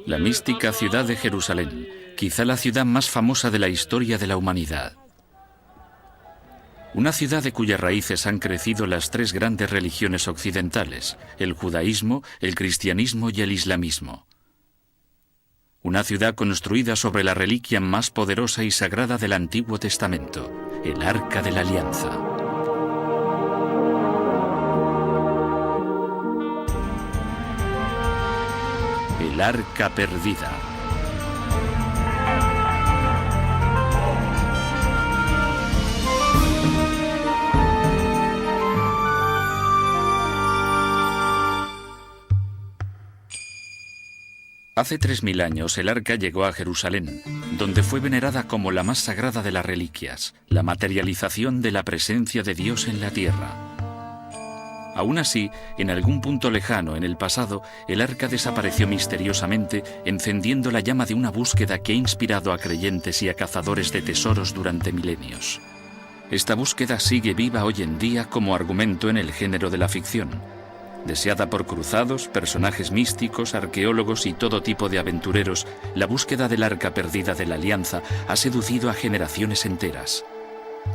La mística ciudad de Jerusalén, quizá la ciudad más famosa de la historia de la humanidad. Una ciudad de cuyas raíces han crecido las tres grandes religiones occidentales, el judaísmo, el cristianismo y el islamismo. Una ciudad construida sobre la reliquia más poderosa y sagrada del Antiguo Testamento, el Arca de la Alianza. El Arca Perdida. Hace 3000 años el Arca llegó a Jerusalén, donde fue venerada como la más sagrada de las reliquias, la materialización de la presencia de Dios en la tierra. Aún así, en algún punto lejano en el pasado, el Arca desapareció misteriosamente, encendiendo la llama de una búsqueda que ha inspirado a creyentes y a cazadores de tesoros durante milenios. Esta búsqueda sigue viva hoy en día como argumento en el género de la ficción. Deseada por cruzados, personajes místicos, arqueólogos y todo tipo de aventureros, la búsqueda del Arca Perdida de la Alianza ha seducido a generaciones enteras.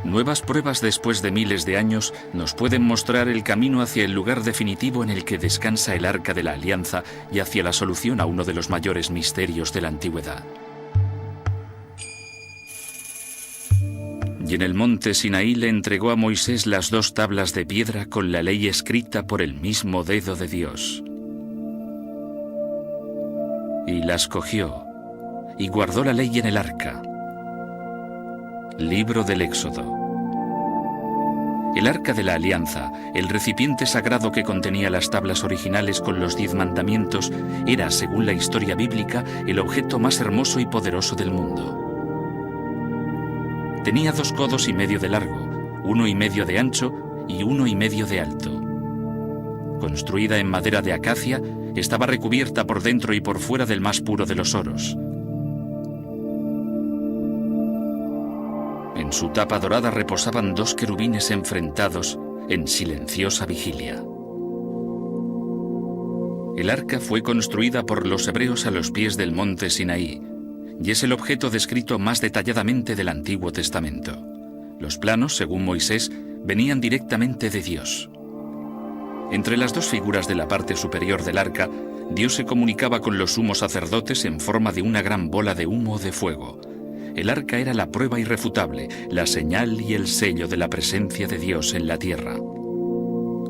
Nuevas pruebas después de miles de años nos pueden mostrar el camino hacia el lugar definitivo en el que descansa el Arca de la Alianza y hacia la solución a uno de los mayores misterios de la antigüedad. Y en el monte Sinaí le entregó a Moisés las 2 tablas de piedra con la ley escrita por el mismo dedo de Dios. Y las cogió y guardó la ley en el arca. Libro del Éxodo. El Arca de la Alianza, el recipiente sagrado que contenía las tablas originales con los 10 mandamientos, era, según la historia bíblica, el objeto más hermoso y poderoso del mundo. Tenía 2 codos y medio de largo, 1,5 de ancho y 1,5 de alto. Construida en madera de acacia, estaba recubierta por dentro y por fuera del más puro de los oros. En su tapa dorada reposaban 2 querubines enfrentados en silenciosa vigilia. El arca fue construida por los hebreos a los pies del monte Sinaí, y es el objeto descrito más detalladamente del Antiguo Testamento. Los planos, según Moisés, venían directamente de Dios. Entre las 2 figuras de la parte superior del arca, Dios se comunicaba con los sumos sacerdotes en forma de una gran bola de humo o de fuego. El arca era la prueba irrefutable, la señal y el sello de la presencia de Dios en la tierra.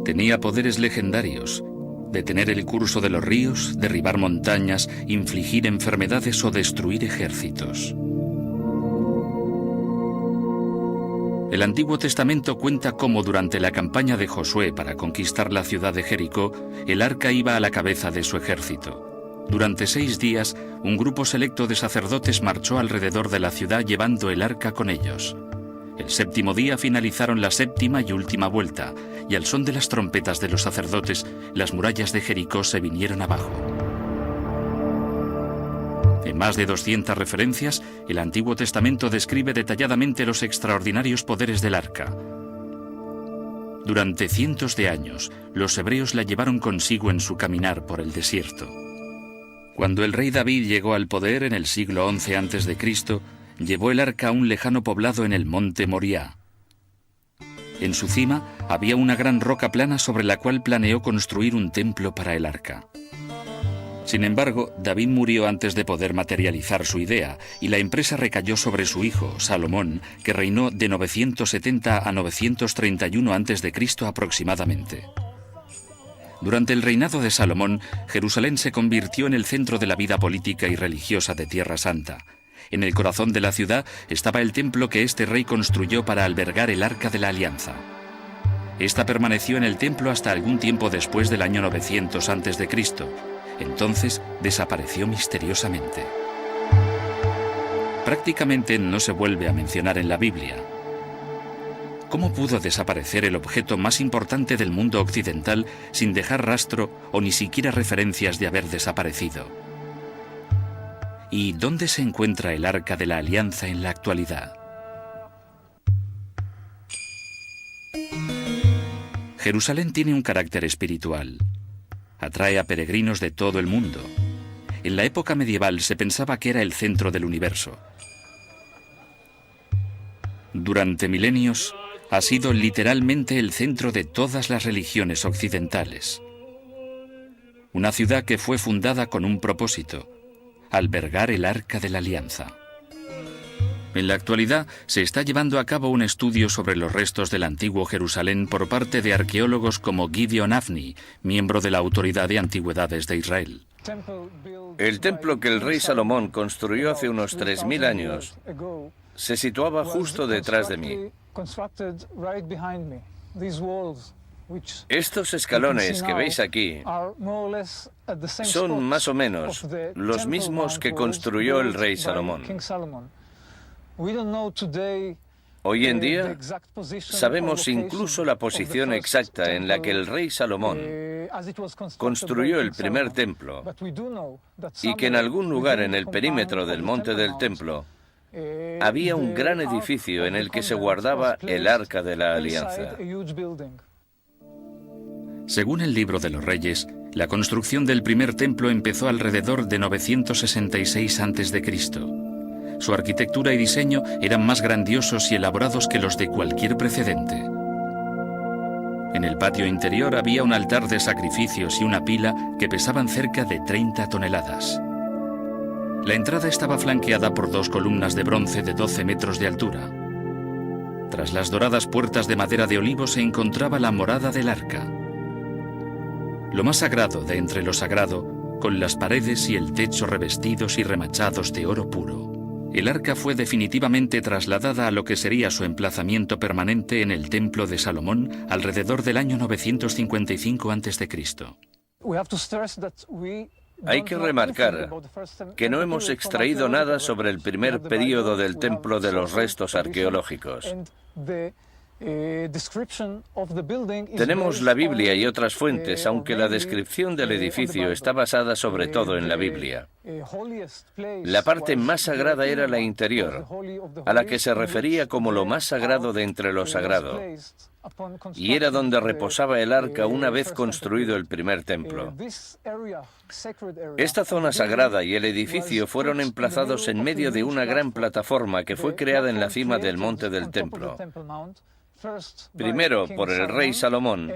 Tenía poderes legendarios: detener el curso de los ríos, derribar montañas, infligir enfermedades o destruir ejércitos. El Antiguo Testamento cuenta cómo durante la campaña de Josué para conquistar la ciudad de Jericó, el arca iba a la cabeza de su ejército. Durante 6 días, un grupo selecto de sacerdotes marchó alrededor de la ciudad llevando el arca con ellos. El 7º día finalizaron la 7ª y última vuelta, y al son de las trompetas de los sacerdotes, las murallas de Jericó se vinieron abajo. En más de 200 referencias, el Antiguo Testamento describe detalladamente los extraordinarios poderes del arca. Durante cientos de años, los hebreos la llevaron consigo en su caminar por el desierto. Cuando el rey David llegó al poder en el siglo XI a.C., llevó el arca a un lejano poblado en el monte Moriah. En su cima había una gran roca plana sobre la cual planeó construir un templo para el arca. Sin embargo, David murió antes de poder materializar su idea, y la empresa recayó sobre su hijo, Salomón, que reinó de 970 a 931 a.C. aproximadamente. Durante el reinado de Salomón, Jerusalén se convirtió en el centro de la vida política y religiosa de Tierra Santa. En el corazón de la ciudad estaba el templo que este rey construyó para albergar el Arca de la Alianza. Esta permaneció en el templo hasta algún tiempo después del año 900 a.C. Entonces desapareció misteriosamente. Prácticamente no se vuelve a mencionar en la Biblia. ¿Cómo pudo desaparecer el objeto más importante del mundo occidental sin dejar rastro o ni siquiera referencias de haber desaparecido? ¿Y dónde se encuentra el Arca de la Alianza en la actualidad? Jerusalén tiene un carácter espiritual. Atrae a peregrinos de todo el mundo. en la época medieval se pensaba que era el centro del universo. Durante milenios ha sido literalmente el centro de todas las religiones occidentales. Una ciudad que fue fundada con un propósito: albergar el Arca de la Alianza. En la actualidad se está llevando a cabo un estudio sobre los restos del antiguo Jerusalén por parte de arqueólogos como Gideon Avni, miembro de la Autoridad de Antigüedades de Israel. El templo que el rey Salomón construyó hace unos 3000 años se situaba justo detrás de mí. Estos escalones que veis aquí son más o menos los mismos que construyó el rey Salomón. Hoy en día sabemos incluso la posición exacta en la que el rey Salomón construyó el primer templo y que en algún lugar en el perímetro del monte del templo había un gran edificio en el que se guardaba el Arca de la Alianza. Según el Libro de los Reyes, la construcción del primer templo empezó alrededor de 966 a.C. Su arquitectura y diseño eran más grandiosos y elaborados que los de cualquier precedente. En el patio interior había un altar de sacrificios y una pila que pesaban cerca de 30 toneladas. La entrada estaba flanqueada por 2 columnas de bronce de 12 metros de altura. Tras las doradas puertas de madera de olivo se encontraba la morada del arca. Lo más sagrado de entre lo sagrado, con las paredes y el techo revestidos y remachados de oro puro. El arca fue definitivamente trasladada a lo que sería su emplazamiento permanente en el Templo de Salomón alrededor del año 955 a.C. Hay que remarcar que no hemos extraído nada sobre el primer período del templo de los restos arqueológicos. Tenemos la Biblia y otras fuentes, aunque la descripción del edificio está basada sobre todo en la Biblia. La parte más sagrada era la interior, a la que se refería como lo más sagrado de entre lo sagrado, y era donde reposaba el arca una vez construido el primer templo. Esta zona sagrada y el edificio fueron emplazados en medio de una gran plataforma que fue creada en la cima del monte del templo. Primero por el rey Salomón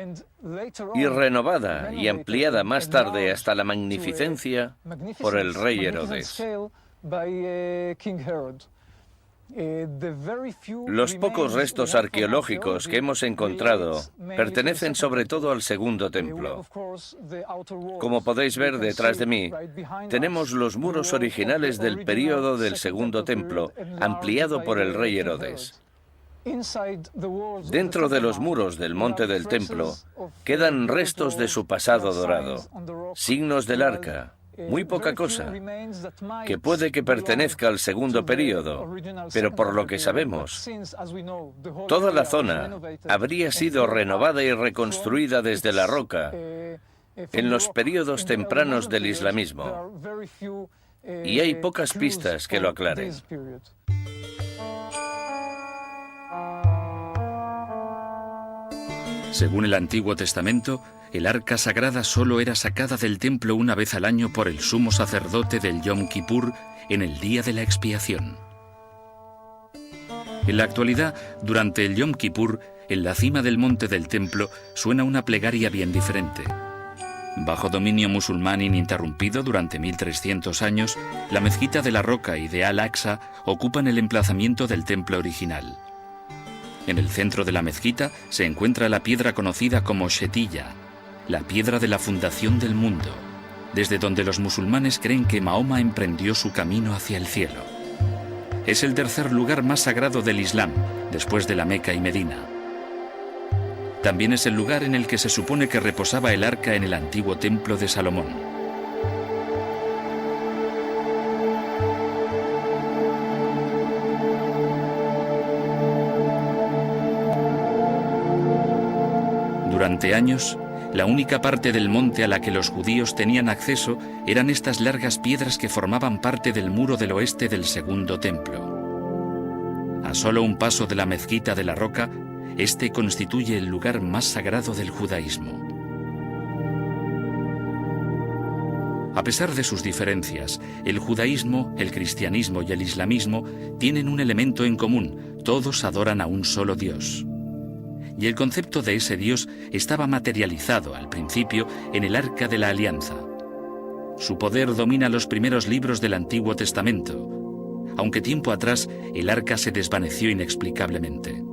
y renovada y ampliada más tarde hasta la magnificencia por el rey Herodes. Los pocos restos arqueológicos que hemos encontrado pertenecen sobre todo al segundo templo. Como podéis ver detrás de mí, tenemos los muros originales del período del segundo templo, ampliado por el rey Herodes. Dentro de los muros del monte del templo quedan restos de su pasado dorado, signos del arca, muy poca cosa, que puede que pertenezca al segundo período, pero por lo que sabemos, toda la zona habría sido renovada y reconstruida desde la roca en los períodos tempranos del islamismo, y hay pocas pistas que lo aclaren. Según el Antiguo Testamento, el arca sagrada solo era sacada del templo una vez al año por el sumo sacerdote del Yom Kippur en el día de la expiación. En la actualidad, durante el Yom Kippur, en la cima del monte del templo suena una plegaria bien diferente. Bajo dominio musulmán ininterrumpido durante 1300 años, la mezquita de la Roca y de Al-Aqsa ocupan el emplazamiento del templo original. En el centro de la mezquita se encuentra la piedra conocida como Shetiyya, la piedra de la fundación del mundo, desde donde los musulmanes creen que Mahoma emprendió su camino hacia el cielo. Es el tercer lugar más sagrado del Islam, después de la Meca y Medina. También es el lugar en el que se supone que reposaba el arca en el antiguo templo de Salomón. Durante años, la única parte del monte a la que los judíos tenían acceso eran estas largas piedras que formaban parte del muro del oeste del segundo templo. A solo un paso de la mezquita de la Roca, este constituye el lugar más sagrado del judaísmo. A pesar de sus diferencias, el judaísmo, el cristianismo y el islamismo tienen un elemento en común: todos adoran a un solo Dios. Y el concepto de ese Dios estaba materializado al principio en el Arca de la Alianza. Su poder domina los primeros libros del Antiguo Testamento, aunque tiempo atrás el Arca se desvaneció inexplicablemente.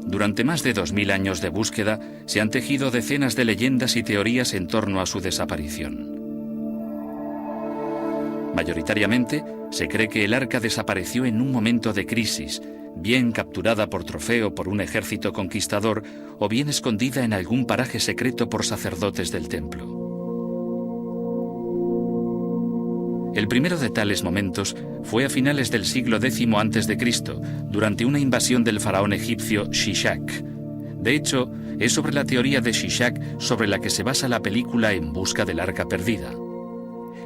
Durante más de 2000 años de búsqueda, se han tejido decenas de leyendas y teorías en torno a su desaparición. Mayoritariamente, se cree que el Arca desapareció en un momento de crisis, bien capturada por trofeo por un ejército conquistador o bien escondida en algún paraje secreto por sacerdotes del templo. El primero de tales momentos fue a finales del siglo X a.C., durante una invasión del faraón egipcio Shishak. De hecho, es sobre la teoría de Shishak sobre la que se basa la película En busca del Arca Perdida.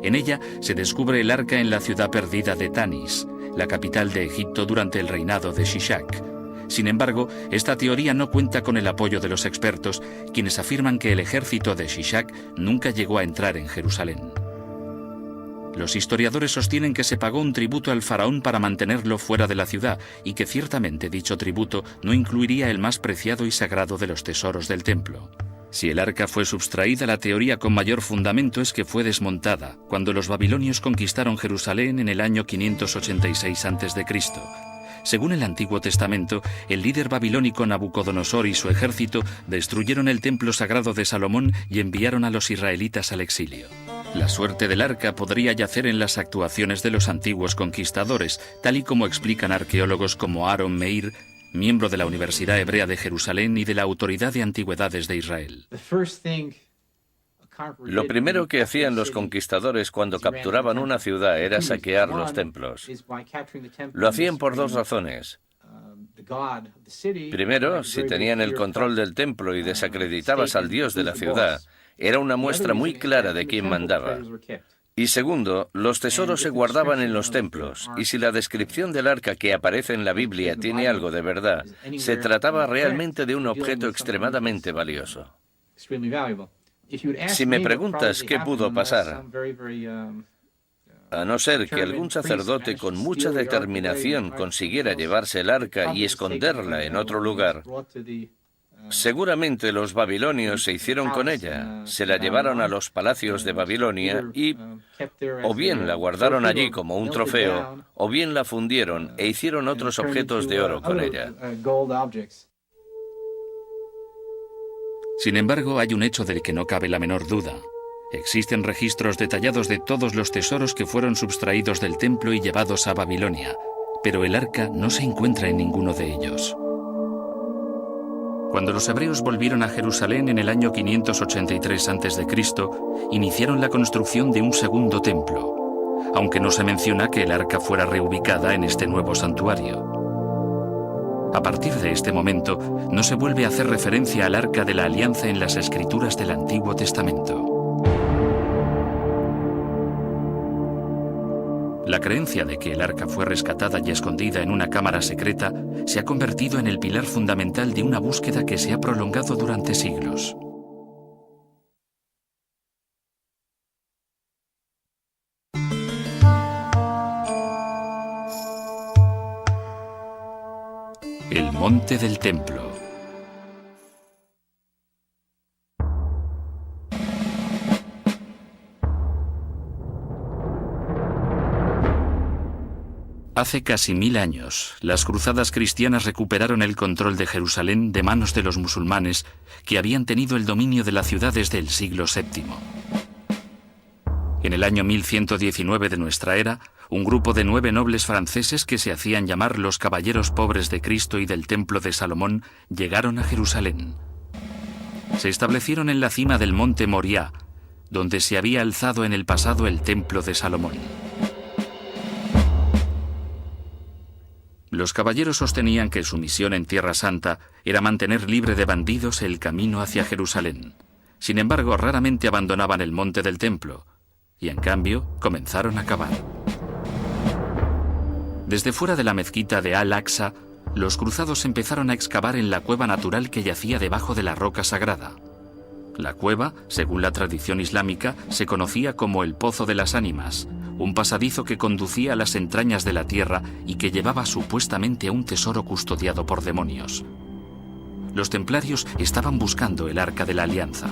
En ella se descubre el arca en la ciudad perdida de Tanis, la capital de Egipto durante el reinado de Shishak. Sin embargo, esta teoría no cuenta con el apoyo de los expertos, quienes afirman que el ejército de Shishak nunca llegó a entrar en Jerusalén. Los historiadores sostienen que se pagó un tributo al faraón para mantenerlo fuera de la ciudad y que ciertamente dicho tributo no incluiría el más preciado y sagrado de los tesoros del templo. Si el arca fue sustraída, la teoría con mayor fundamento es que fue desmontada cuando los babilonios conquistaron Jerusalén en el año 586 a.C. Según el Antiguo Testamento, el líder babilónico Nabucodonosor y su ejército destruyeron el templo sagrado de Salomón y enviaron a los israelitas al exilio. La suerte del arca podría yacer en las actuaciones de los antiguos conquistadores, tal y como explican arqueólogos como Aaron Meir, miembro de la Universidad Hebrea de Jerusalén y de la Autoridad de Antigüedades de Israel. Lo primero que hacían los conquistadores cuando capturaban una ciudad era saquear los templos. Lo hacían por dos razones. Primero, si tenían el control del templo y desacreditabas al dios de la ciudad, era una muestra muy clara de quién mandaba. Y segundo, los tesoros se guardaban en los templos, y si la descripción del arca que aparece en la Biblia tiene algo de verdad, se trataba realmente de un objeto extremadamente valioso. Si me preguntas qué pudo pasar, a no ser que algún sacerdote con mucha determinación consiguiera llevarse el arca y esconderla en otro lugar, seguramente los babilonios se hicieron con ella, se la llevaron a los palacios de Babilonia y o bien la guardaron allí como un trofeo, o bien la fundieron e hicieron otros objetos de oro con ella. Sin embargo, hay un hecho del que no cabe la menor duda. Existen registros detallados de todos los tesoros que fueron sustraídos del templo y llevados a Babilonia, pero el arca no se encuentra en ninguno de ellos. Cuando los hebreos volvieron a Jerusalén en el año 583 a.C., iniciaron la construcción de un segundo templo, aunque no se menciona que el arca fuera reubicada en este nuevo santuario. A partir de este momento, no se vuelve a hacer referencia al Arca de la Alianza en las escrituras del Antiguo Testamento. La creencia de que el arca fue rescatada y escondida en una cámara secreta se ha convertido en el pilar fundamental de una búsqueda que se ha prolongado durante siglos. El Monte del Templo. Hace casi 1000 años, las cruzadas cristianas recuperaron el control de Jerusalén de manos de los musulmanes que habían tenido el dominio de la ciudad desde el siglo VII. En el año 1119 de nuestra era, un grupo de 9 nobles franceses que se hacían llamar los Caballeros Pobres de Cristo y del Templo de Salomón llegaron a Jerusalén. Se establecieron en la cima del monte Moriah, donde se había alzado en el pasado el Templo de Salomón. Los caballeros sostenían que su misión en Tierra Santa era mantener libre de bandidos el camino hacia Jerusalén. Sin embargo, raramente abandonaban el monte del templo, y en cambio comenzaron a cavar. Desde fuera de la mezquita de Al-Aqsa, los cruzados empezaron a excavar en la cueva natural que yacía debajo de la roca sagrada. La cueva, según la tradición islámica, se conocía como el Pozo de las Ánimas, un pasadizo que conducía a las entrañas de la tierra y que llevaba supuestamente a un tesoro custodiado por demonios. Los templarios estaban buscando el Arca de la Alianza.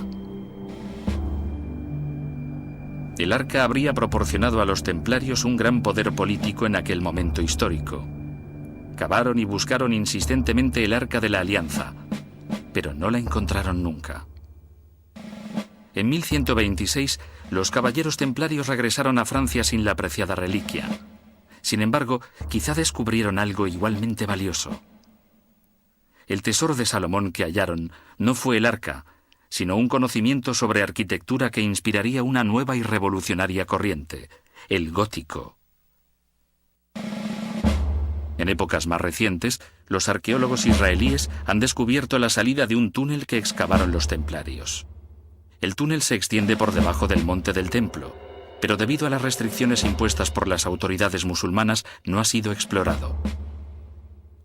El Arca habría proporcionado a los templarios un gran poder político en aquel momento histórico. Cavaron y buscaron insistentemente el Arca de la Alianza, pero no la encontraron nunca. En 1126, los caballeros templarios regresaron a Francia sin la preciada reliquia. Sin embargo, quizá descubrieron algo igualmente valioso. El tesoro de Salomón que hallaron no fue el arca, sino un conocimiento sobre arquitectura que inspiraría una nueva y revolucionaria corriente, el gótico. En épocas más recientes, los arqueólogos israelíes han descubierto la salida de un túnel que excavaron los templarios. El túnel se extiende por debajo del monte del templo, pero debido a las restricciones impuestas por las autoridades musulmanas no ha sido explorado.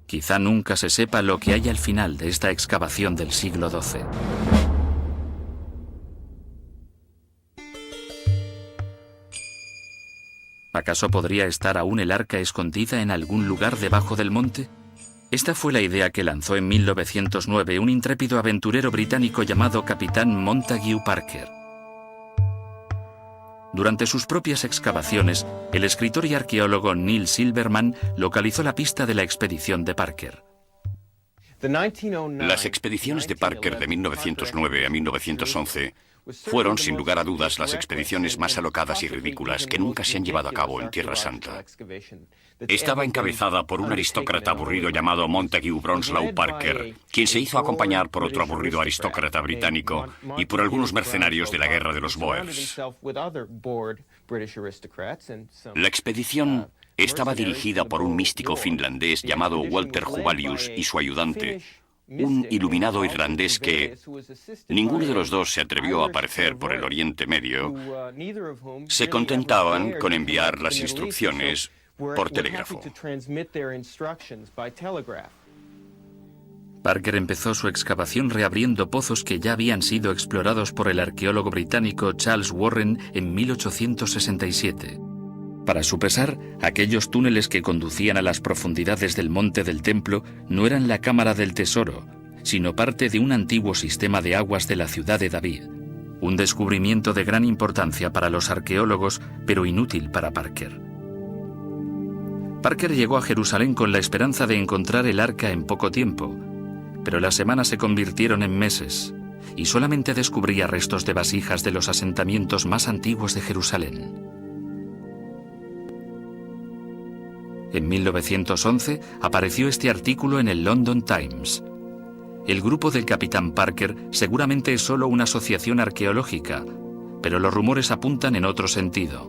Quizá nunca se sepa lo que hay al final de esta excavación del siglo XII. ¿Acaso podría estar aún el arca escondida en algún lugar debajo del monte? Esta fue la idea que lanzó en 1909 un intrépido aventurero británico llamado Capitán Montague Parker. Durante sus propias excavaciones, el escritor y arqueólogo Neil Silverman localizó la pista de la expedición de Parker. Las expediciones de Parker de 1909 a 1911 fueron, sin lugar a dudas, las expediciones más alocadas y ridículas que nunca se han llevado a cabo en Tierra Santa. Estaba encabezada por un aristócrata aburrido llamado Montague Bronslow Parker, quien se hizo acompañar por otro aburrido aristócrata británico y por algunos mercenarios de la guerra de los Boers. La expedición estaba dirigida por un místico finlandés llamado Walter Huvalius y su ayudante, un iluminado irlandés que ninguno de los dos se atrevió a aparecer por el Oriente Medio. Se contentaban con enviar las instrucciones por telégrafo. Parker empezó su excavación reabriendo pozos que ya habían sido explorados por el arqueólogo británico Charles Warren en 1867. Para su pesar, aquellos túneles que conducían a las profundidades del monte del templo no eran la cámara del tesoro, sino parte de un antiguo sistema de aguas de la ciudad de David. Un descubrimiento de gran importancia para los arqueólogos, pero inútil para Parker. Parker llegó a Jerusalén con la esperanza de encontrar el arca en poco tiempo, pero las semanas se convirtieron en meses, y solamente descubría restos de vasijas de los asentamientos más antiguos de Jerusalén. En 1911 apareció este artículo en el London Times. El grupo del capitán Parker seguramente es solo una asociación arqueológica, pero los rumores apuntan en otro sentido.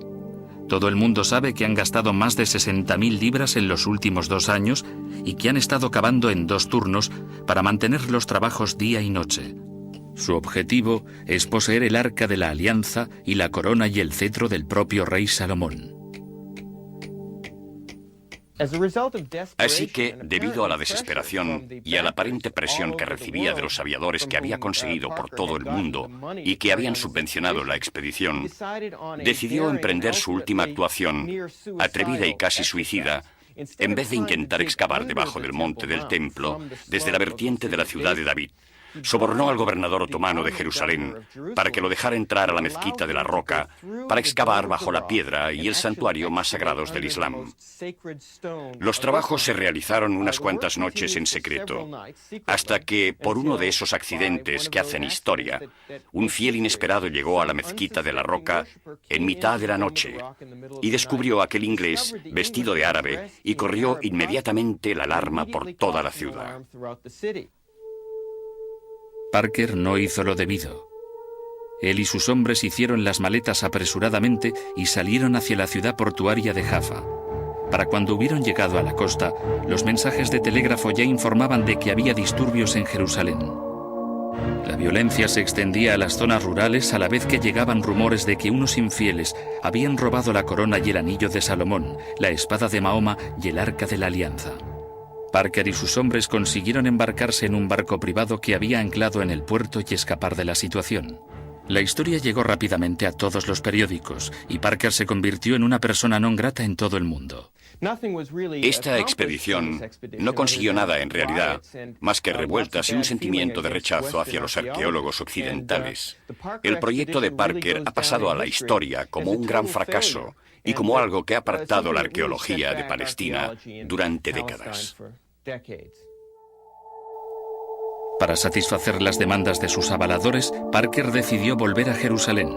Todo el mundo sabe que han gastado más de 60.000 libras en los últimos 2 años y que han estado cavando en 2 turnos para mantener los trabajos día y noche. Su objetivo es poseer el Arca de la Alianza y la corona y el cetro del propio rey Salomón. Así que, debido a la desesperación y a la aparente presión que recibía de los aviadores que había conseguido por todo el mundo y que habían subvencionado la expedición, decidió emprender su última actuación, atrevida y casi suicida, en vez de intentar excavar debajo del monte del templo desde la vertiente de la ciudad de David. Sobornó al gobernador otomano de Jerusalén para que lo dejara entrar a la mezquita de la Roca para excavar bajo la piedra y el santuario más sagrados del Islam. Los trabajos se realizaron unas cuantas noches en secreto, hasta que, por uno de esos accidentes que hacen historia, un fiel inesperado llegó a la mezquita de la Roca en mitad de la noche y descubrió a aquel inglés vestido de árabe y corrió inmediatamente la alarma por toda la ciudad. Parker no hizo lo debido. Él y sus hombres hicieron las maletas apresuradamente y salieron hacia la ciudad portuaria de Jaffa. Para cuando hubieron llegado a la costa, los mensajes de telégrafo ya informaban de que había disturbios en Jerusalén. La violencia se extendía a las zonas rurales a la vez que llegaban rumores de que unos infieles habían robado la corona y el anillo de Salomón, la espada de Mahoma y el Arca de la Alianza. Parker y sus hombres consiguieron embarcarse en un barco privado que había anclado en el puerto y escapar de la situación. La historia llegó rápidamente a todos los periódicos y Parker se convirtió en una persona non grata en todo el mundo. Esta expedición no consiguió nada en realidad, más que revueltas y un sentimiento de rechazo hacia los arqueólogos occidentales. El proyecto de Parker ha pasado a la historia como un gran fracaso y como algo que ha apartado la arqueología de Palestina durante décadas. Para satisfacer las demandas de sus avaladores, Parker decidió volver a Jerusalén.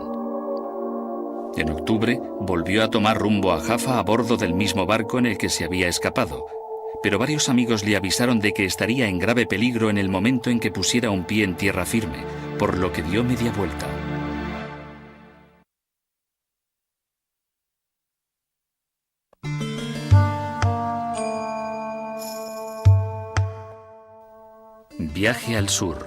En octubre, volvió a tomar rumbo a Jaffa a bordo del mismo barco en el que se había escapado, pero varios amigos le avisaron de que estaría en grave peligro en el momento en que pusiera un pie en tierra firme, por lo que dio media vuelta. Viaje al sur.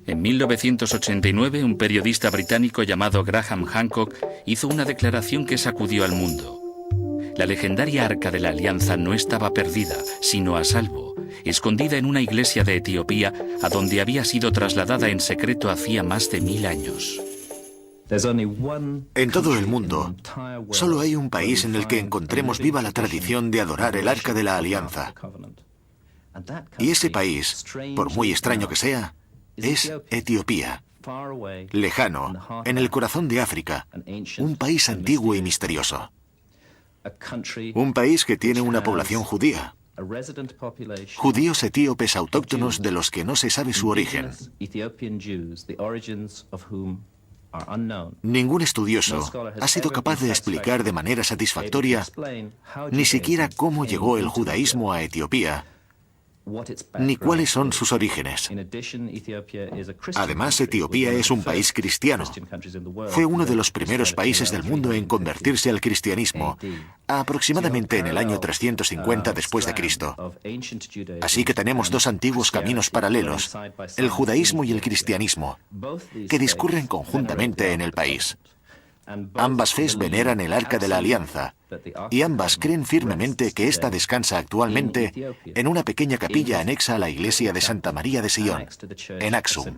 En 1989, un periodista británico llamado Graham Hancock hizo una declaración que sacudió al mundo. La legendaria Arca de la Alianza no estaba perdida, sino a salvo, escondida en una iglesia de Etiopía, a donde había sido trasladada en secreto hacía más de 1000 años. En todo el mundo, solo hay un país en el que encontremos viva la tradición de adorar el Arca de la Alianza. Y ese país, por muy extraño que sea, es Etiopía. Lejano, en el corazón de África, un país antiguo y misterioso. Un país que tiene una población judía. Judíos etíopes autóctonos de los que no se sabe su origen. Ningún estudioso ha sido capaz de explicar de manera satisfactoria ni siquiera cómo llegó el judaísmo a Etiopía, ni cuáles son sus orígenes. Además, Etiopía es un país cristiano. Fue uno de los primeros países del mundo en convertirse al cristianismo, aproximadamente en el año 350 después de Cristo. Así que tenemos dos antiguos caminos paralelos, el judaísmo y el cristianismo, que discurren conjuntamente en el país. Ambas fes veneran el Arca de la Alianza, y ambas creen firmemente que ésta descansa actualmente en una pequeña capilla anexa a la iglesia de Santa María de Sion, en Aksum.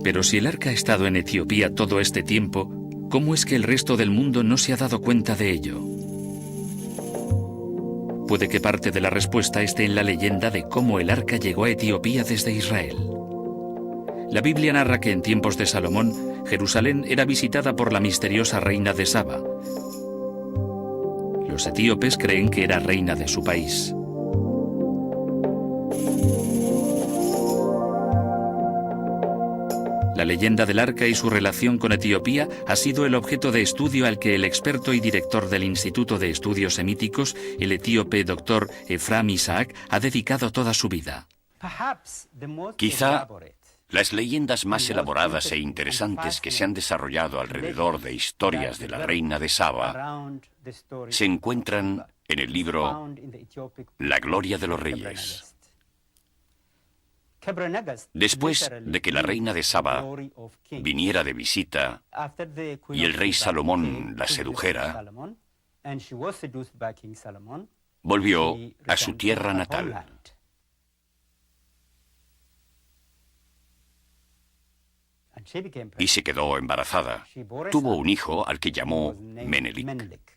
Pero si el arca ha estado en Etiopía todo este tiempo, ¿cómo es que el resto del mundo no se ha dado cuenta de ello? Puede que parte de la respuesta esté en la leyenda de cómo el arca llegó a Etiopía desde Israel. La Biblia narra que en tiempos de Salomón, Jerusalén era visitada por la misteriosa reina de Saba. Los etíopes creen que era reina de su país. La leyenda del arca y su relación con Etiopía ha sido el objeto de estudio al que el experto y director del Instituto de Estudios Semíticos, el etíope Dr. Ephraim Isaac, ha dedicado toda su vida. Quizá las leyendas más elaboradas e interesantes que se han desarrollado alrededor de historias de la reina de Saba se encuentran en el libro La Gloria de los Reyes. Después de que la reina de Saba viniera de visita y el rey Salomón la sedujera, volvió a su tierra natal. Y se quedó embarazada. Tuvo un hijo al que llamó Menelik.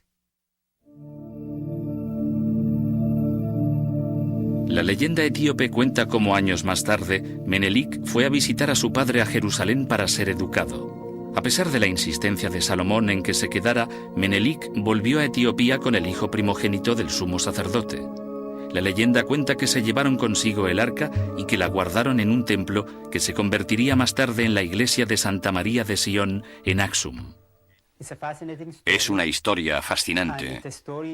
La leyenda etíope cuenta cómo años más tarde, Menelik fue a visitar a su padre a Jerusalén para ser educado. A pesar de la insistencia de Salomón en que se quedara, Menelik volvió a Etiopía con el hijo primogénito del sumo sacerdote. La leyenda cuenta que se llevaron consigo el arca y que la guardaron en un templo que se convertiría más tarde en la iglesia de Santa María de Sion en Aksum. Es una historia fascinante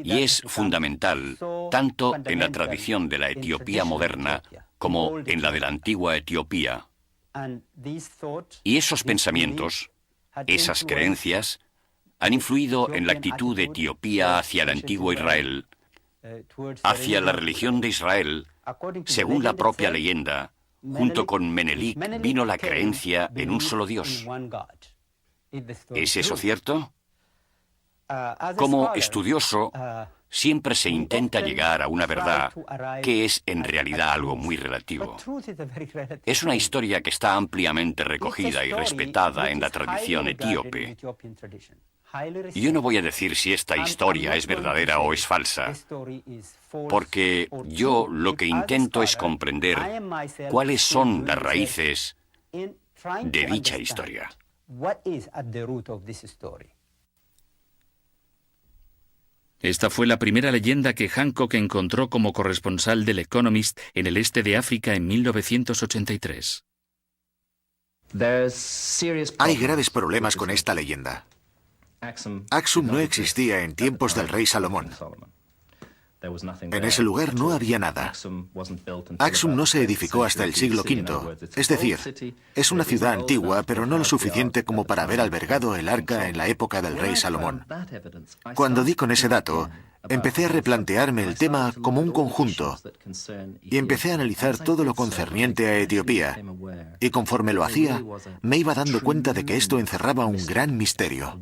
y es fundamental tanto en la tradición de la Etiopía moderna como en la de la antigua Etiopía. Y esos pensamientos, esas creencias, han influido en la actitud de Etiopía hacia el antiguo Israel, hacia la religión de Israel, según la propia leyenda, Junto con Menelik vino la creencia en un solo Dios. ¿Es eso cierto? Como estudioso, siempre se intenta llegar a una verdad que es en realidad algo muy relativo. Es una historia que está ampliamente recogida y respetada en la tradición etíope. Yo no voy a decir si esta historia es verdadera o es falsa, porque yo lo que intento es comprender cuáles son las raíces de dicha historia. Esta fue la primera leyenda que Hancock encontró como corresponsal del Economist en el este de África en 1983. Hay graves problemas con esta leyenda. Axum no existía en tiempos del rey Salomón. En ese lugar no había nada. Axum no se edificó hasta el siglo V. Es decir, es una ciudad antigua, pero no lo suficiente como para haber albergado el arca en la época del rey Salomón. Cuando di con ese dato, empecé a replantearme el tema como un conjunto y empecé a analizar todo lo concerniente a Etiopía. Y conforme lo hacía, me iba dando cuenta de que esto encerraba un gran misterio.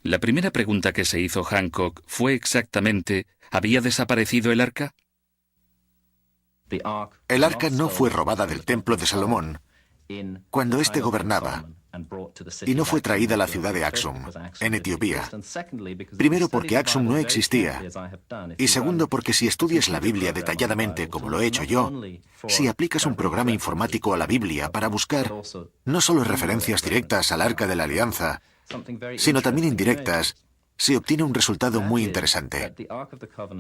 La primera pregunta que se hizo Hancock fue exactamente, ¿había desaparecido el arca? El arca no fue robada del templo de Salomón cuando éste gobernaba, y no fue traída a la ciudad de Axum, en Etiopía. Primero porque Axum no existía, y segundo porque si estudias la Biblia detalladamente como lo he hecho yo, si aplicas un programa informático a la Biblia para buscar no solo referencias directas al Arca de la Alianza, sino también indirectas, se obtiene un resultado muy interesante.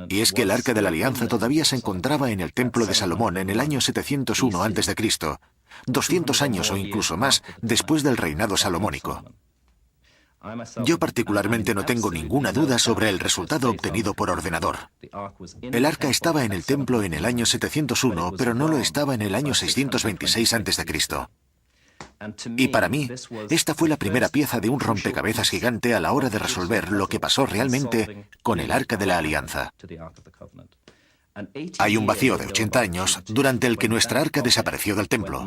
Y es que el Arca de la Alianza todavía se encontraba en el Templo de Salomón en el año 701 a.C., 200 años o incluso más después del reinado salomónico. Yo particularmente no tengo ninguna duda sobre el resultado obtenido por ordenador. El arca estaba en el templo en el año 701, pero no lo estaba en el año 626 a.C. Y para mí, esta fue la primera pieza de un rompecabezas gigante a la hora de resolver lo que pasó realmente con el Arca de la Alianza. Hay un vacío de 80 años durante el que nuestra arca desapareció del templo.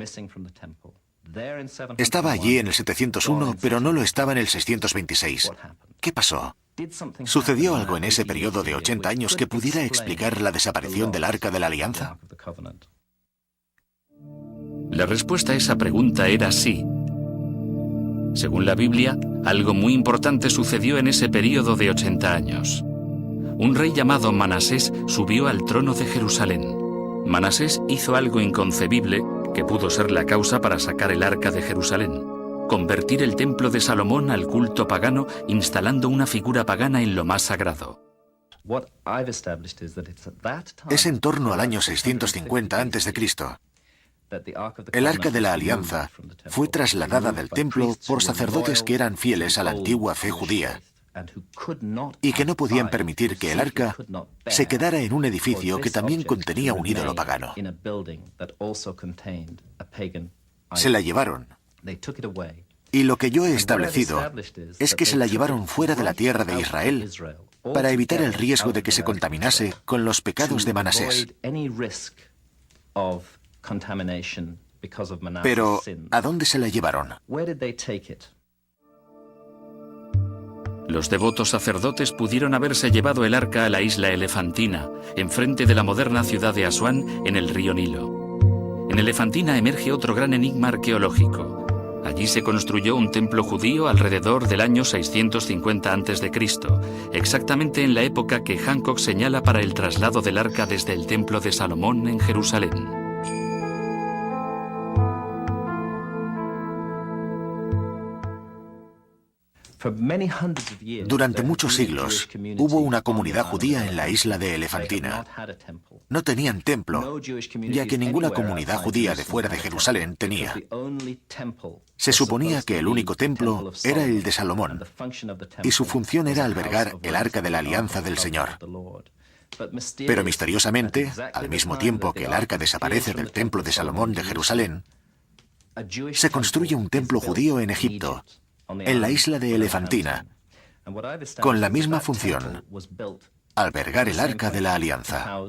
Estaba allí en el 701, pero no lo estaba en el 626. ¿Qué pasó? ¿Sucedió algo en ese periodo de 80 años que pudiera explicar la desaparición del Arca de la Alianza? La respuesta a esa pregunta era sí. Según la Biblia, algo muy importante sucedió en ese período de 80 años. Un rey llamado Manasés subió al trono de Jerusalén. Manasés hizo algo inconcebible que pudo ser la causa para sacar el arca de Jerusalén: convertir el templo de Salomón al culto pagano, instalando una figura pagana en lo más sagrado. Es en torno al año 650 a.C. El Arca de la Alianza fue trasladada del templo por sacerdotes que eran fieles a la antigua fe judía y que no podían permitir que el arca se quedara en un edificio que también contenía un ídolo pagano. Se la llevaron. Y lo que yo he establecido es que se la llevaron fuera de la tierra de Israel para evitar el riesgo de que se contaminase con los pecados de Manasés. Pero, ¿a dónde se la llevaron? Los devotos sacerdotes pudieron haberse llevado el arca a la isla Elefantina, enfrente de la moderna ciudad de Asuán, en el río Nilo. En Elefantina emerge otro gran enigma arqueológico. Allí se construyó un templo judío alrededor del año 650 a.C., exactamente en la época que Hancock señala para el traslado del arca desde el templo de Salomón en Jerusalén. Durante muchos siglos hubo una comunidad judía en la isla de Elefantina. No tenían templo, ya que ninguna comunidad judía de fuera de Jerusalén tenía. Se suponía que el único templo era el de Salomón, y su función era albergar el Arca de la Alianza del Señor. Pero misteriosamente, al mismo tiempo que el arca desaparece del templo de Salomón de Jerusalén, se construye un templo judío en Egipto, en la isla de Elefantina, con la misma función, albergar el Arca de la Alianza.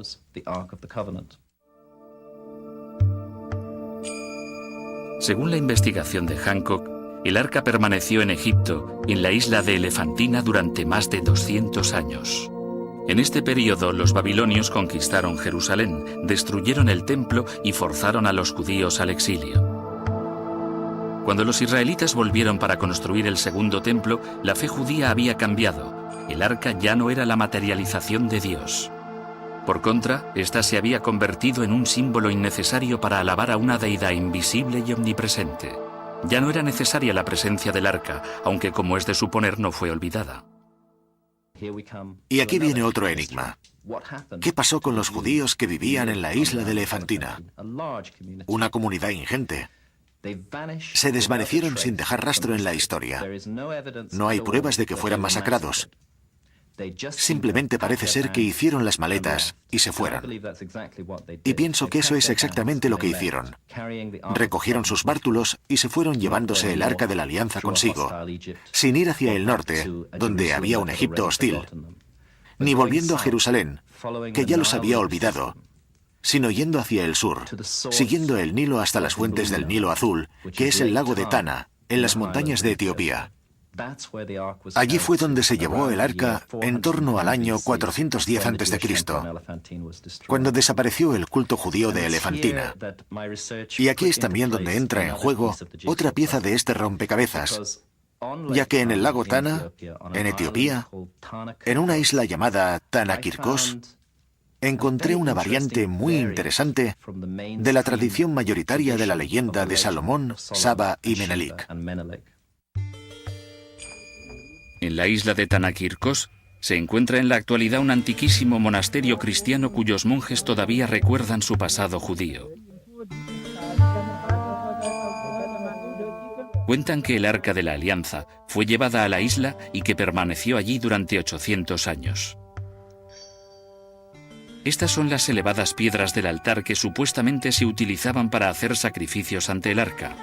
Según la investigación de Hancock, el arca permaneció en Egipto, en la isla de Elefantina, durante más de 200 años. En este periodo, los babilonios conquistaron Jerusalén, destruyeron el templo y forzaron a los judíos al exilio. Cuando los israelitas volvieron para construir el segundo templo, la fe judía había cambiado. El arca ya no era la materialización de Dios. Por contra, ésta se había convertido en un símbolo innecesario para alabar a una deidad invisible y omnipresente. Ya no era necesaria la presencia del arca, aunque, como es de suponer, no fue olvidada. Y aquí viene otro enigma. ¿Qué pasó con los judíos que vivían en la isla de Elefantina? Una comunidad ingente. Se desvanecieron sin dejar rastro en la historia. No hay pruebas de que fueran masacrados. Simplemente parece ser que hicieron las maletas y se fueron. Y pienso que eso es exactamente lo que hicieron. Recogieron sus bártulos y se fueron llevándose el Arca de la Alianza consigo, sin ir hacia el norte, donde había un Egipto hostil, ni volviendo a Jerusalén, que ya los había olvidado, sino yendo hacia el sur, siguiendo el Nilo hasta las fuentes del Nilo Azul, que es el lago de Tana, en las montañas de Etiopía. Allí fue donde se llevó el arca en torno al año 410 a.C., cuando desapareció el culto judío de Elefantina. Y aquí es también donde entra en juego otra pieza de este rompecabezas, ya que en el lago Tana, en Etiopía, en una isla llamada Tanakirkos, encontré una variante muy interesante de la tradición mayoritaria de la leyenda de Salomón, Saba y Menelik. En la isla de Tanakirkos se encuentra en la actualidad un antiquísimo monasterio cristiano cuyos monjes todavía recuerdan su pasado judío. Cuentan que el Arca de la Alianza fue llevada a la isla y que permaneció allí durante 800 años. Estas son las elevadas piedras del altar que supuestamente se utilizaban para hacer sacrificios ante el arca.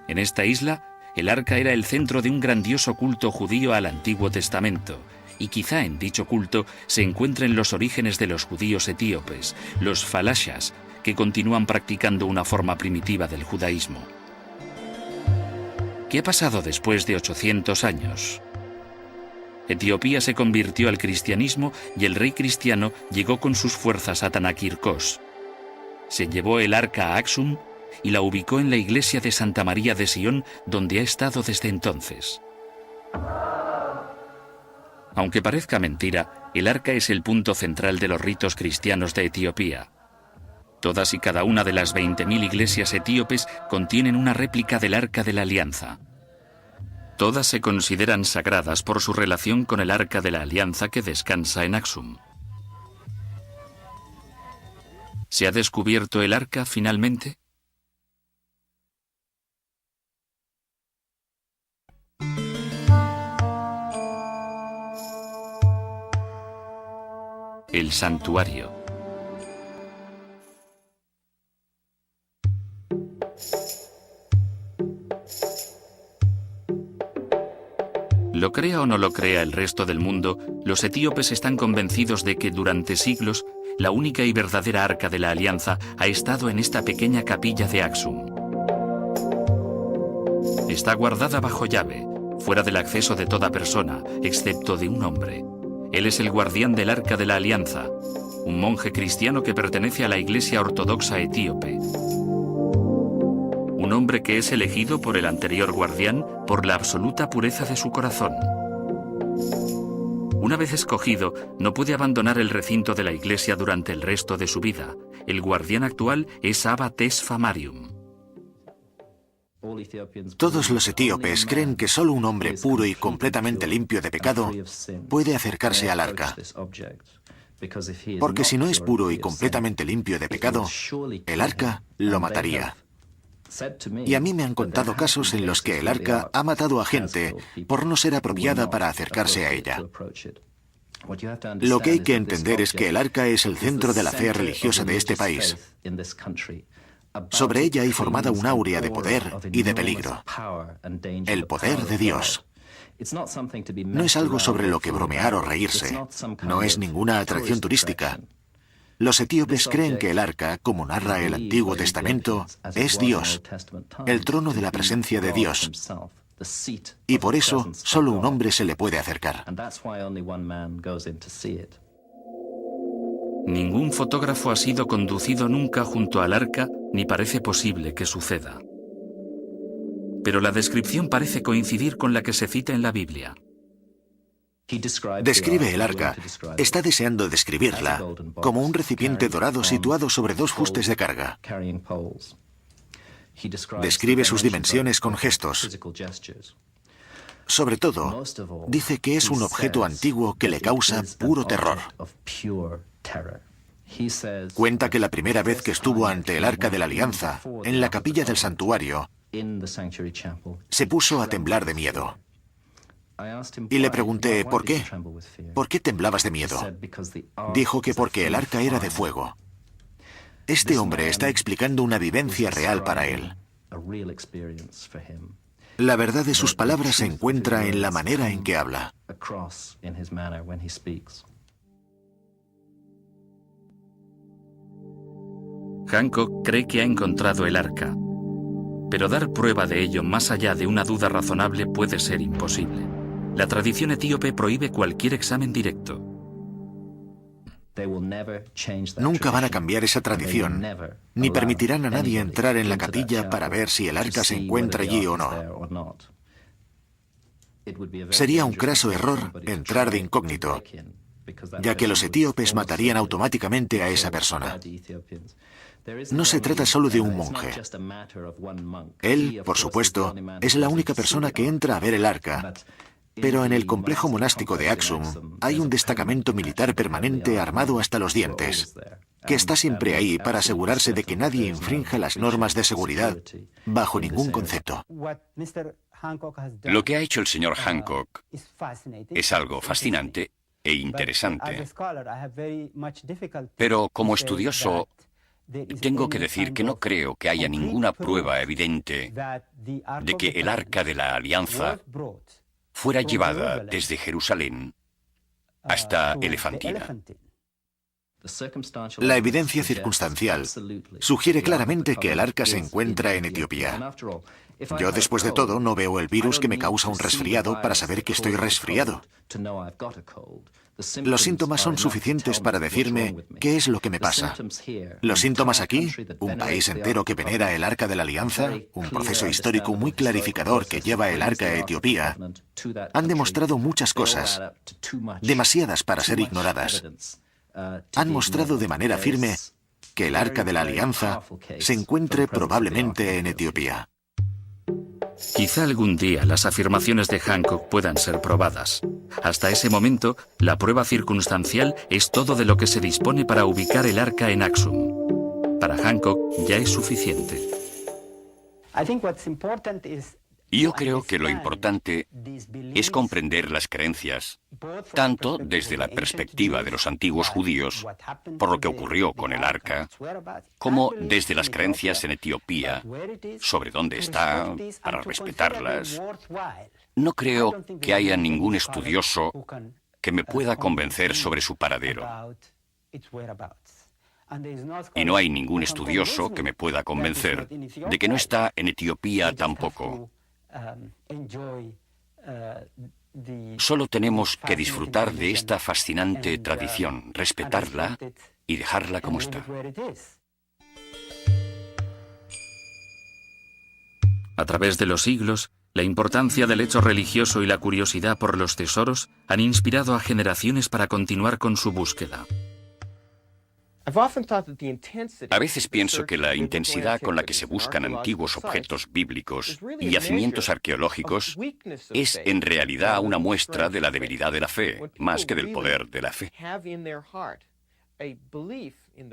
En esta isla, el arca era el centro de un grandioso culto judío al Antiguo Testamento, y quizá en dicho culto se encuentren los orígenes de los judíos etíopes, los falashas, que continúan practicando una forma primitiva del judaísmo. ¿Qué ha pasado después de 800 años? Etiopía se convirtió al cristianismo y el rey cristiano llegó con sus fuerzas a Tanakirkos. Se llevó el arca a Axum y la ubicó en la iglesia de Santa María de Sion, donde ha estado desde entonces. Aunque parezca mentira, el arca es el punto central de los ritos cristianos de Etiopía. Todas y cada una de las 20.000 iglesias etíopes contienen una réplica del Arca de la Alianza. Todas se consideran sagradas por su relación con el Arca de la Alianza que descansa en Axum. ¿Se ha descubierto el arca finalmente? El santuario. Lo crea o no lo crea el resto del mundo, los etíopes están convencidos de que durante siglos la única y verdadera Arca de la Alianza ha estado en esta pequeña capilla de Axum. Está guardada bajo llave, fuera del acceso de toda persona, excepto de un hombre. Él es el guardián del Arca de la Alianza, un monje cristiano que pertenece a la Iglesia Ortodoxa Etíope. Un hombre que es elegido por el anterior guardián por la absoluta pureza de su corazón. Una vez escogido, no puede abandonar el recinto de la iglesia durante el resto de su vida. El guardián actual es Abba Tesfa Marium. Todos los etíopes creen que solo un hombre puro y completamente limpio de pecado puede acercarse al arca. Porque si no es puro y completamente limpio de pecado, el arca lo mataría. Y a mí me han contado casos en los que el arca ha matado a gente por no ser apropiada para acercarse a ella. Lo que hay que entender es que el arca es el centro de la fe religiosa de este país. Sobre ella hay formada una áurea de poder y de peligro. El poder de Dios. No es algo sobre lo que bromear o reírse. No es ninguna atracción turística. Los etíopes creen que el arca, como narra el Antiguo Testamento, es Dios, el trono de la presencia de Dios. Y por eso solo un hombre se le puede acercar. Ningún fotógrafo ha sido conducido nunca junto al arca, ni parece posible que suceda. Pero la descripción parece coincidir con la que se cita en la Biblia. Describe el arca. Está deseando describirla como un recipiente dorado situado sobre dos fustes de carga. Describe sus dimensiones con gestos. Sobre todo, dice que es un objeto antiguo que le causa puro terror. Cuenta que la primera vez que estuvo ante el Arca de la Alianza, en la capilla del santuario, se puso a temblar de miedo. Y le pregunté, ¿por qué? ¿Por qué temblabas de miedo? Dijo que porque el arca era de fuego. Este hombre está explicando una vivencia real para él. La verdad de sus palabras se encuentra en la manera en que habla. Hancock cree que ha encontrado el arca, pero dar prueba de ello más allá de una duda razonable puede ser imposible. La tradición etíope prohíbe cualquier examen directo. Nunca van a cambiar esa tradición, ni permitirán a nadie entrar en la capilla para ver si el arca se encuentra allí o no. Sería un craso error entrar de incógnito, ya que los etíopes matarían automáticamente a esa persona. No se trata solo de un monje. Él, por supuesto, es la única persona que entra a ver el arca, pero en el complejo monástico de Aksum hay un destacamento militar permanente armado hasta los dientes, que está siempre ahí para asegurarse de que nadie infrinja las normas de seguridad bajo ningún concepto. Lo que ha hecho el señor Hancock es algo fascinante e interesante. Pero como estudioso, tengo que decir que no creo que haya ninguna prueba evidente de que el Arca de la Alianza fuera llevada desde Jerusalén hasta Elefantina. La evidencia circunstancial sugiere claramente que el arca se encuentra en Etiopía. Yo, después de todo, no veo el virus que me causa un resfriado para saber que estoy resfriado. Los síntomas son suficientes para decirme qué es lo que me pasa. Los síntomas aquí, un país entero que venera el Arca de la Alianza, un proceso histórico muy clarificador que lleva el Arca a Etiopía, han demostrado muchas cosas, demasiadas para ser ignoradas. Han mostrado de manera firme que el Arca de la Alianza se encuentre probablemente en Etiopía. Quizá algún día las afirmaciones de Hancock puedan ser probadas. Hasta ese momento, la prueba circunstancial es todo de lo que se dispone para ubicar el arca en Aksum. Para Hancock ya es suficiente. Yo creo que lo importante es comprender las creencias, tanto desde la perspectiva de los antiguos judíos, por lo que ocurrió con el arca, como desde las creencias en Etiopía, sobre dónde está, para respetarlas. No creo que haya ningún estudioso que me pueda convencer sobre su paradero. Y no hay ningún estudioso que me pueda convencer de que no está en Etiopía tampoco. Solo tenemos que disfrutar de esta fascinante tradición, respetarla y dejarla como está. A través de los siglos, la importancia del hecho religioso y la curiosidad por los tesoros han inspirado a generaciones para continuar con su búsqueda. A veces pienso que la intensidad con la que se buscan antiguos objetos bíblicos y yacimientos arqueológicos es en realidad una muestra de la debilidad de la fe, más que del poder de la fe.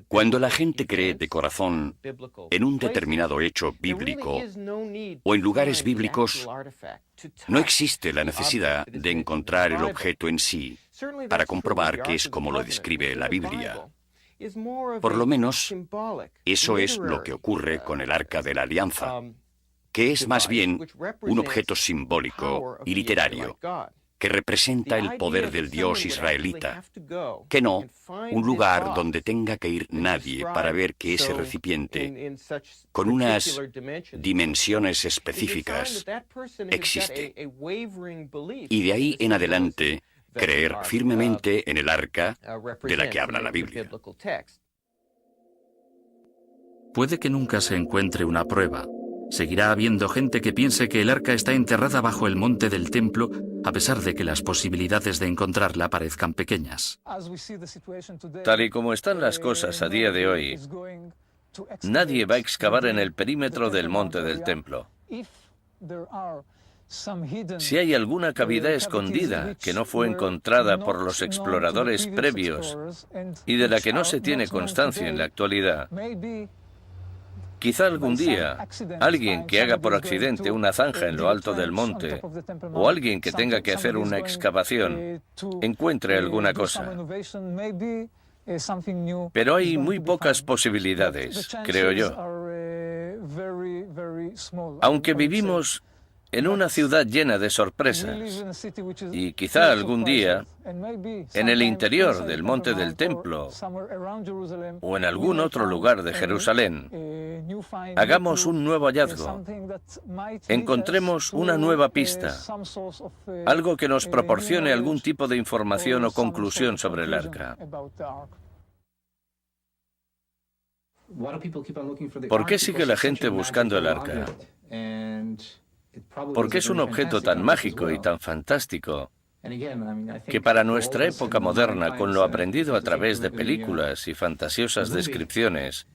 Cuando la gente cree de corazón en un determinado hecho bíblico o en lugares bíblicos, no existe la necesidad de encontrar el objeto en sí para comprobar que es como lo describe la Biblia. Por lo menos, eso es lo que ocurre con el Arca de la Alianza. que es más bien un objeto simbólico y literario, que representa el poder del Dios israelita, que no un lugar donde tenga que ir nadie para ver que ese recipiente, con unas dimensiones específicas, existe. Y de ahí en adelante, creer firmemente en el arca de la que habla la Biblia. Puede que nunca se encuentre una prueba. Seguirá habiendo gente que piense que el arca está enterrada bajo el monte del templo, a pesar de que las posibilidades de encontrarla parezcan pequeñas. Tal y como están las cosas a día de hoy, nadie va a excavar en el perímetro del monte del templo. Si hay alguna cavidad escondida que no fue encontrada por los exploradores previos y de la que no se tiene constancia en la actualidad, quizá algún día alguien que haga por accidente una zanja en lo alto del monte o alguien que tenga que hacer una excavación encuentre alguna cosa. Pero hay muy pocas posibilidades, creo yo. Aunque vivimos en una ciudad llena de sorpresas, y quizá algún día, en el interior del monte del templo o en algún otro lugar de Jerusalén, hagamos un nuevo hallazgo, encontremos una nueva pista, algo que nos proporcione algún tipo de información o conclusión sobre el arca. ¿Por qué sigue la gente buscando el arca? Porque es un objeto tan mágico y tan fantástico que para nuestra época moderna, con lo aprendido a través de películas y fantasiosas descripciones,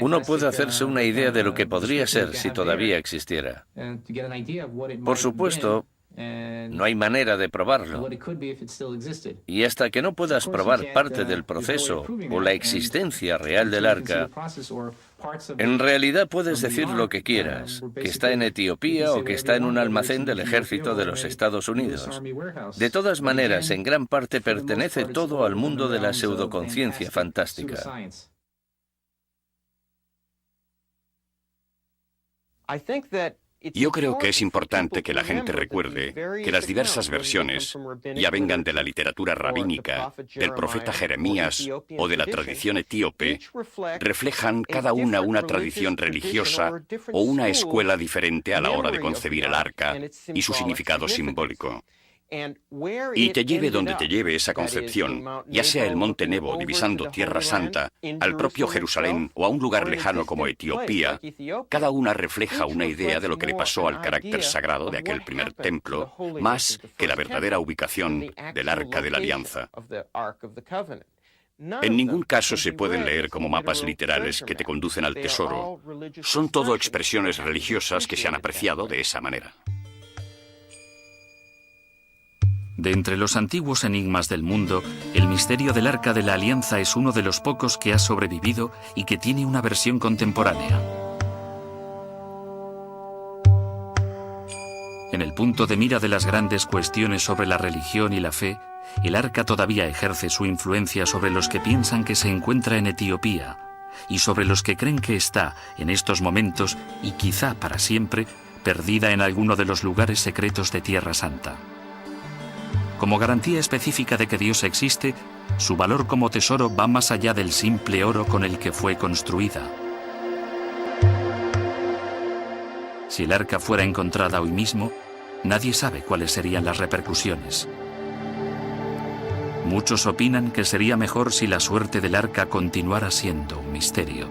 uno puede hacerse una idea de lo que podría ser si todavía existiera. Por supuesto, no hay manera de probarlo. Y hasta que no puedas probar parte del proceso o la existencia real del arca, en realidad puedes decir lo que quieras, que está en Etiopía o que está en un almacén del ejército de los Estados Unidos. De todas maneras, en gran parte pertenece todo al mundo de la pseudoconciencia fantástica. Yo creo que es importante que la gente recuerde que las diversas versiones, ya vengan de la literatura rabínica, del profeta Jeremías o de la tradición etíope, reflejan cada una tradición religiosa o una escuela diferente a la hora de concebir el arca y su significado simbólico. Y te lleve donde te lleve esa concepción, ya sea el Monte Nebo divisando Tierra Santa, al propio Jerusalén o a un lugar lejano como Etiopía, cada una refleja una idea de lo que le pasó al carácter sagrado de aquel primer templo, más que la verdadera ubicación del Arca de la Alianza. En ningún caso se pueden leer como mapas literales que te conducen al tesoro. Son todo expresiones religiosas que se han apreciado de esa manera. De entre los antiguos enigmas del mundo, el misterio del Arca de la Alianza es uno de los pocos que ha sobrevivido y que tiene una versión contemporánea. En el punto de mira de las grandes cuestiones sobre la religión y la fe, el Arca todavía ejerce su influencia sobre los que piensan que se encuentra en Etiopía y sobre los que creen que está, en estos momentos, y quizá para siempre, perdida en alguno de los lugares secretos de Tierra Santa. Como garantía específica de que Dios existe, su valor como tesoro va más allá del simple oro con el que fue construida. Si el arca fuera encontrada hoy mismo, nadie sabe cuáles serían las repercusiones. Muchos opinan que sería mejor si la suerte del arca continuara siendo un misterio.